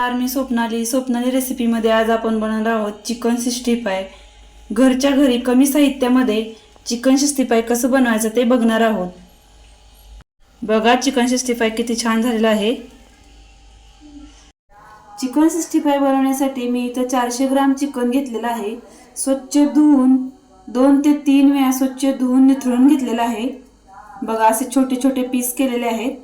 मी स्वप्नाली रेसिपीमध्ये आज आपण बनवणार आहोत चिकन 65। घरच्या घरी कमी साहित्यामध्ये चिकन 65 कसं बनवायचं ते बघणार आहोत। बघा चिकन 65 किती छान झालेलं आहे। चिकन 65 बनवण्यासाठी मी इथे 400 ग्राम चिकन घेतलेलं आहे। स्वच्छ धुवून 2 ते 3 वेळा स्वच्छ धुवून निथळून घेतलेलं आहे। बघा असे छोटे छोटे पीस केलेले आहेत।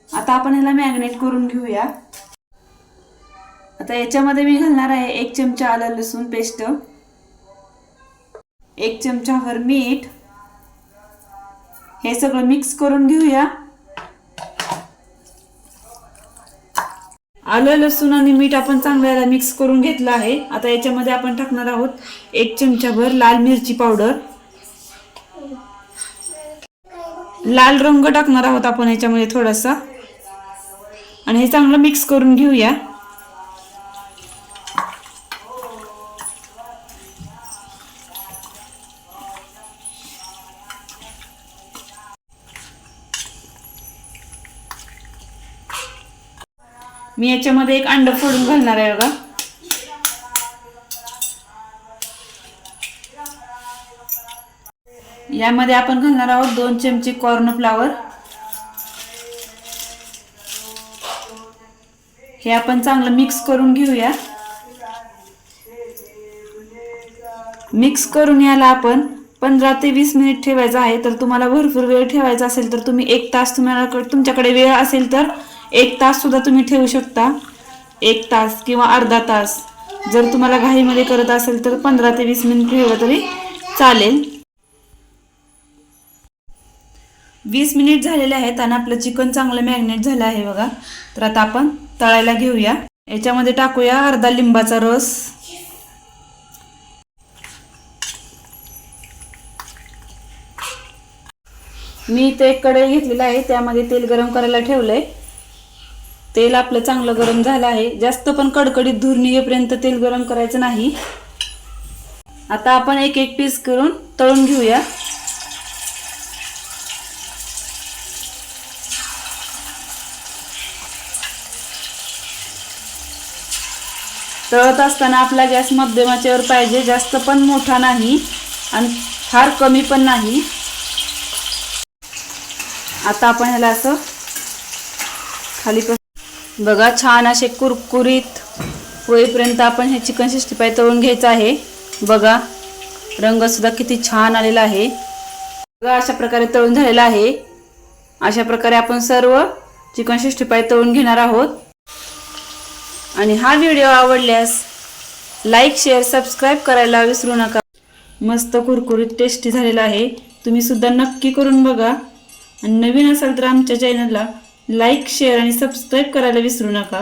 आता आपण ह्याला मॅरिनेट करून घेऊया। आता याच्यामध्ये मी घालणार आहे 1 चमचा आलं लसूण पेस्ट, 1 चमचाभर मीठ। हे सगळं मिक्स करून घेऊया। आलं लसूण आणि मीठ आपण चांगल्याला मिक्स करून घेतलं आहे। आता याच्यामध्ये आपण टाकणार आहोत 1 चमचाभर लाल मिरची पावडर, लाल रंग टाकणार आहोत आपण याच्यामध्ये थोडासा, आणि हे चांगलं मिक्स करून घेऊया। मी याच्यामध्ये 1 अंड फोडून घालणार आहे बघा। यामध्ये आपण घालणार आहोत 2 चमचे कॉर्न फ्लावर। हे आपण चांगलं मिक्स करून घेऊया। मिक्स करून याला आपण 15 ते 20 मिनिट ठेवायचं आहे। तर तुम्हाला भरपूर वेळ ठेवायचा असेल तर तुम्ही 1 तास, तुमच्याकडे वेळ असेल तर 1 तास सुद्धा तुम्ही ठेवू शकता। 1 तास किंवा अर्धा तास। जर तुम्हाला घाईमध्ये करत असेल तर 15 ते 20 मिनिट ठेवलं तरी चालेल। 20 मिनिट झालेले आहेत आणि आपलं चिकन चांगलं मॅरिनेट झालं आहे बघा। तर आता आपण तळायला घेऊया। याच्यामध्ये टाकूया अर्धा लिंबाचा रस, मी इथे 1 कढई घेतलेला आहे, त्यामध्ये तेल गरम करायला ठेवलंय। तेल आपलं चांगलं गरम झालं आहे। जास्त पण कडकडीत धूर निघेपर्यंत तेल गरम करायचं नाही। आता आपण एक एक पीस करून तळून घेऊया। तळत असताना आपला गॅस मध्यम आचेवर पाहिजे, जास्त पण मोठा नाही आणि फार कमी पण नाही। आता आपण ह्याला असं खाली बघा छान असे कुरकुरीत होईपर्यंत आपण हे चिकन 65 तळून घ्यायचं आहे। बघा रंग सुद्धा किती छान आलेला आहे। बघा अशा प्रकारे तळून झालेला आहे। अशा प्रकारे आपण सर्व चिकन 65 तळून घेणार आहोत। आणि हा व्हिडिओ आवडल्यास लाईक, शेअर, सबस्क्राईब करायला विसरू नका। मस्त कुरकुरीत टेस्टी झालेला आहे। तुम्ही सुद्धा नक्की करून बघा आणि नवीन असाल तर आमच्या चॅनलला लाईक, शेअर आणि सबस्क्राईब करायला विसरू नका।